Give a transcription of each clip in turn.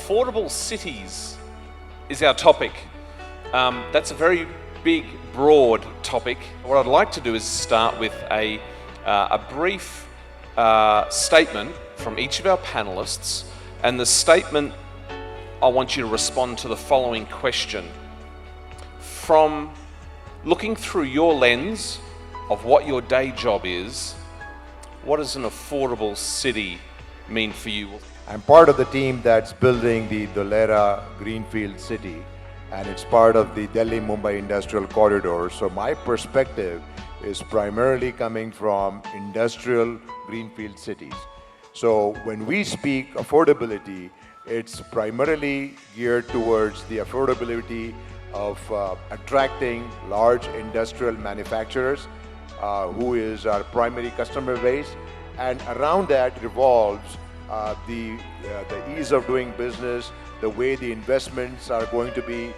affordable cities is our topic. That's a very big, broad topic. What I'd like to do is start with a brief statement from each of our panelists, and the statement, I want you to respond to the following question. From looking through your lens of what your day job is, what does an affordable city mean for you? I'm part of the team that's building the Dholera Greenfield city, and it's part of the Delhi-Mumbai Industrial Corridor. So my perspective is primarily coming from industrial greenfield cities. So when we speak affordability, it's primarily geared towards the affordability of attracting large industrial manufacturers, who is our primary customer base, and around that revolves the ease of doing business, the way the investments are going to be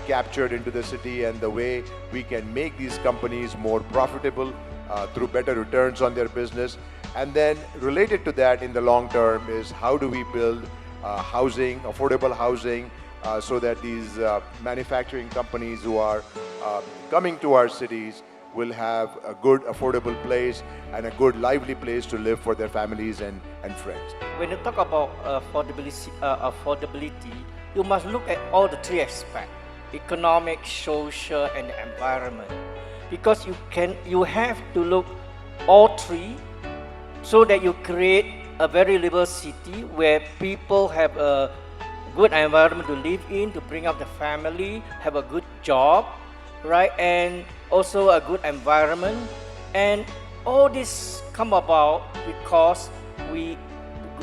captured into the city, and the way we can make these companies more profitable through better returns on their business. And then related to that in the long term is how do we build housing, affordable housing, so that these manufacturing companies who are coming to our cities will have a good affordable place and a good lively place to live for their families and friends. When you talk about affordability, you must look at all the three aspects: economic, social, and environment. Because you have to look all three so that you create a very livable city where people have a good environment to live in, to bring up the family, have a good job, right, and also a good environment. And all this come about because we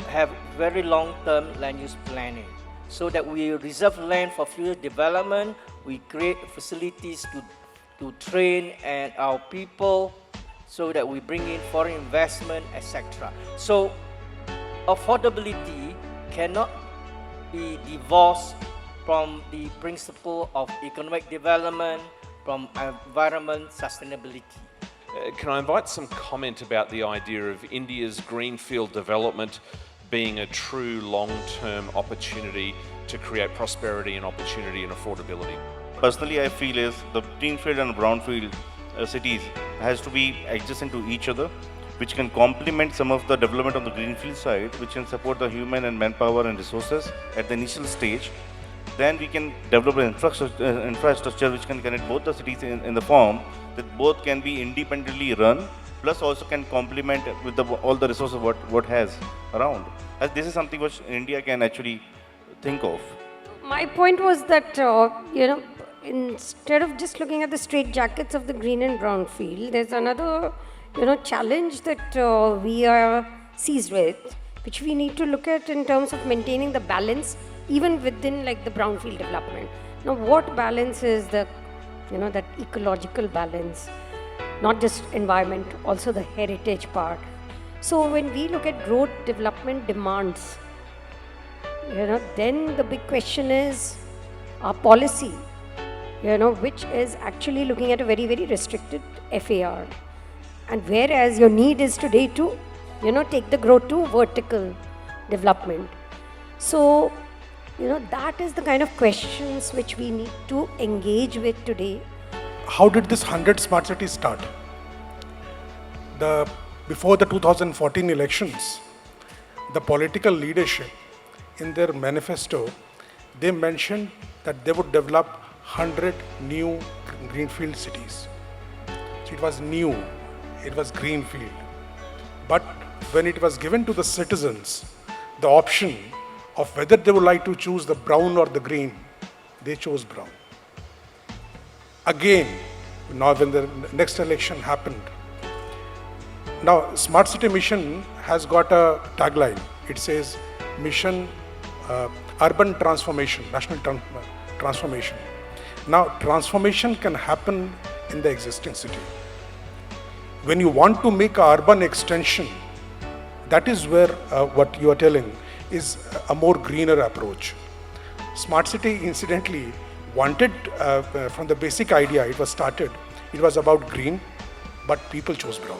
have very long-term land use planning, so that we reserve land for future development, we create facilities to train and our people, so that we bring in foreign investment, etc. So affordability cannot be divorced from the principle of economic development, from environment sustainability. Can I invite some comment about the idea of India's greenfield development being a true long-term opportunity to create prosperity and opportunity and affordability? Personally, I feel is the greenfield and brownfield cities has to be adjacent to each other, which can complement some of the development on the greenfield side, which can support the human and manpower and resources at the initial stage. Then we can develop an infrastructure which can connect both the cities in the form that both can be independently run, plus also can complement with all the resources what has around. As this is something which India can actually think of. My point was that, instead of just looking at the straitjackets of the green and brown field, there's another, challenge that we are seized with, which we need to look at in terms of maintaining the balance even within like the brownfield development. Now, what balance is that ecological balance, not just environment, also the heritage part. So when we look at growth development demands, then the big question is our policy, which is actually looking at a very, very restricted FAR. And whereas your need is today to, take the growth to vertical development. So, that is the kind of questions which we need to engage with today. How did this 100 smart cities start? Before the 2014 elections, the political leadership in their manifesto, they mentioned that they would develop 100 new greenfield cities. So it was new, it was greenfield. But when it was given to the citizens, the option of whether they would like to choose the brown or the green, they chose brown. Again, now when the next election happened, now Smart City Mission has got a tagline. It says Mission Urban Transformation, National Transformation. Now transformation can happen in the existing city. When you want to make an urban extension, that is where what you are telling is a more greener approach. Smart City, incidentally, wanted from the basic idea it was started, it was about green, but people chose brown.